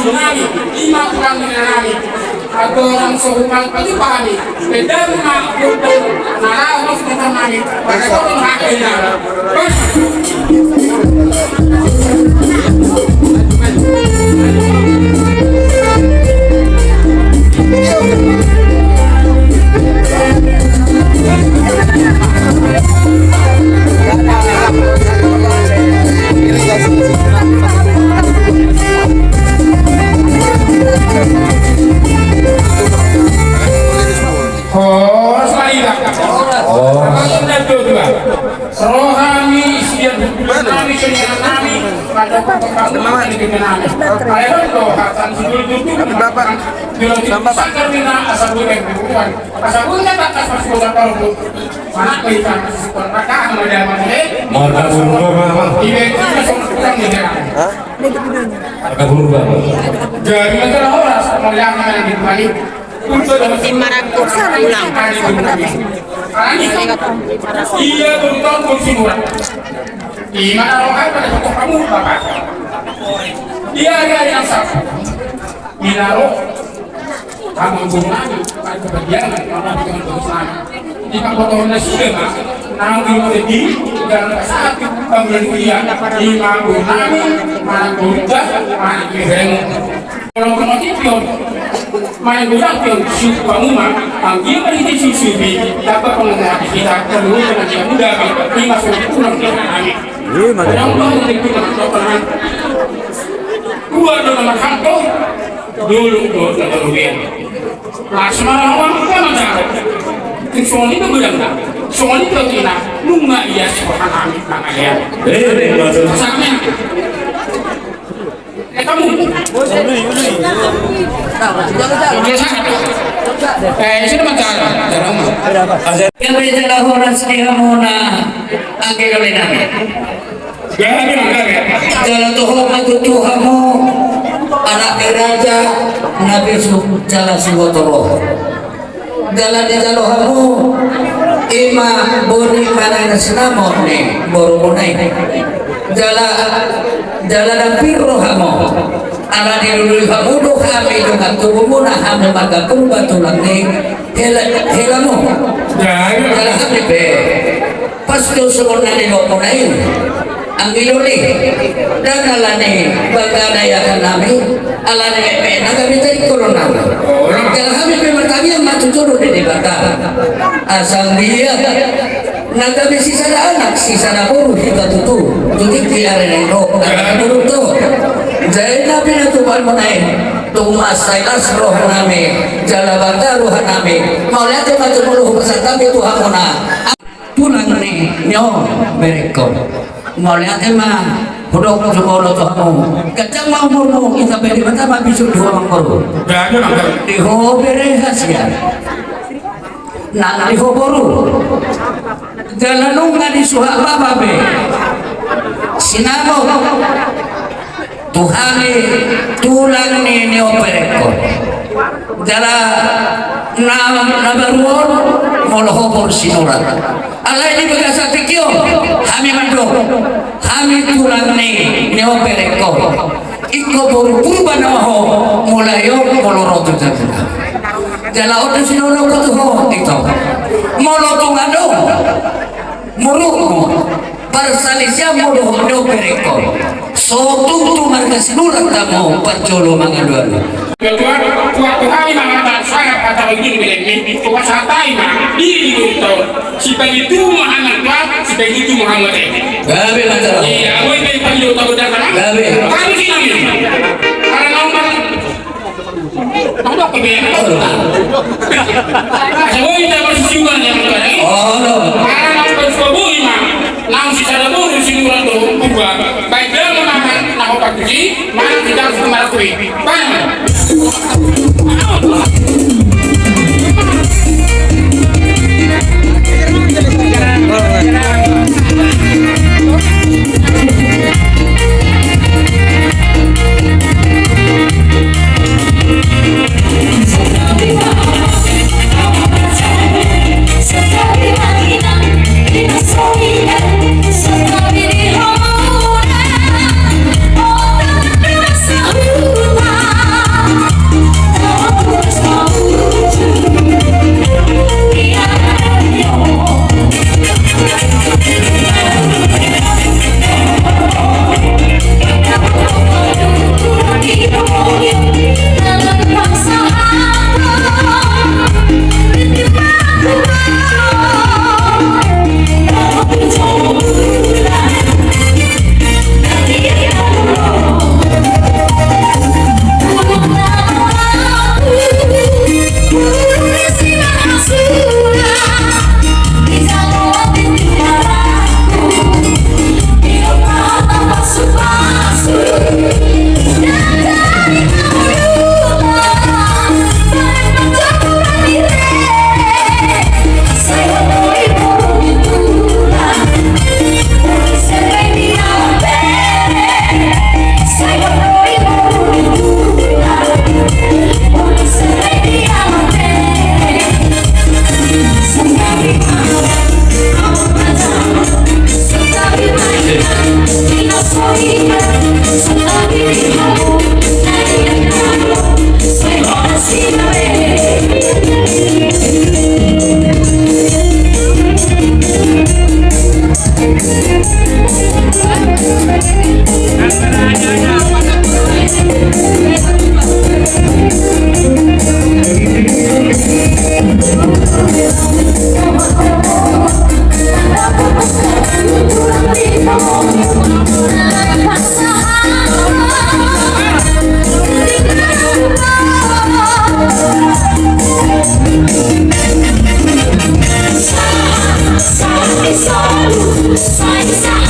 gunami, lima kurang mengenami. Atau orang sehubungan pasti pahami. Beda rumah untuk nara mas kita nami. Pada orang haknya. Rohani siap kami kenyataan kami pada pembangunan di kenyataan. Ayo doa katan sebelum itu bapak bilang bapak kerana asal bukan bukan asal bukan tak asal bukan tahu mana kaitan sekolah mereka ada mana Marga Purba. ini itu kurang di kenyataan. Marga Purba. Jadi masalah orang melihat yang dibalik. Dimarakus ulang. Iya betul konsinuan. Di mana orang pada foto kamu bapak? Iya yang sah. Minaro kamu gunanya pada kebagian orang dengan berusaha. Jika foto nasi mas, nang di dalam saat kemudian dia lima gunanya mana guna mana keren. Kalau kemudian pion, mana guna pion suku umum, dia beri susu dapat pengenal kita perlu dengan dia muda, lima suku kurang kita kami. Yang baru itu pertama, dua nomor kantor, dulu nomor rupiah. Lasmana awam kita macam, soal itu bilang tak, soal itu kita, nunggu ia sekolah kami mana dia. Sama. Kamu sini macam Yang berjalan orang sedih mona, angkat kalian. Jalan Tuhan Tuhanmu, anak raja Nabi Jalan Singotoro. Jalan di Jaluhamu, ima bori panai nasinamon nih, boru munai. Jalan Pirro hamo, ala di dulu kamu doh kami dengan tubuhmu nah hamil maka kurba tulang nih, helamu. Jalan kami be, pas tu semua nani lokonain. Anggiluli dan alane bagadayakan nami alane naga minta corona kalau kami memang kami yang maju jodoh di debata asal dia naga sisa anak sisa buru kita tutu jadi biar nengok buru tu jadi nabi itu baru menaik tumas sailas roh nami jalabata roh nami mau lihat yang maju buru pesan kami Tuhan mana tulang ni nyo berekor melihat emang hodok semua tuamu kacang mau murmu kita beri pertama bisu dua mangkor di hobere hasil nak di hoboru jalan nunga di suha babe sinabo Tuhani tulang ni neopereko jalan nabaruon molohobor sinurat alai ini bekas tikio kami mandok kami tulang ni neopereko iko boru purba namaho mulayo molorotu jatuh jalan otu sinurat kotuho itu molotu ngado murumu persalisya moloh neopereko so tutu marga sinurat kamu percolo mangaduan waktu kami mengatakan saya kata begini begini itu wasatai mah diri itu sebagai itu Muhammad sebagai itu Muhammad gabe lancar iya gue kayak panjang tahu datang gabe kami sih namanya karena nomor tahu apa yang tahu saya kita bersiuman yang ada karena nomor sebuah mah langsung saya baru siuran tuh buat baik dia memakan nak obat kucing mana kita harus kemarin mana Sekali Sai saat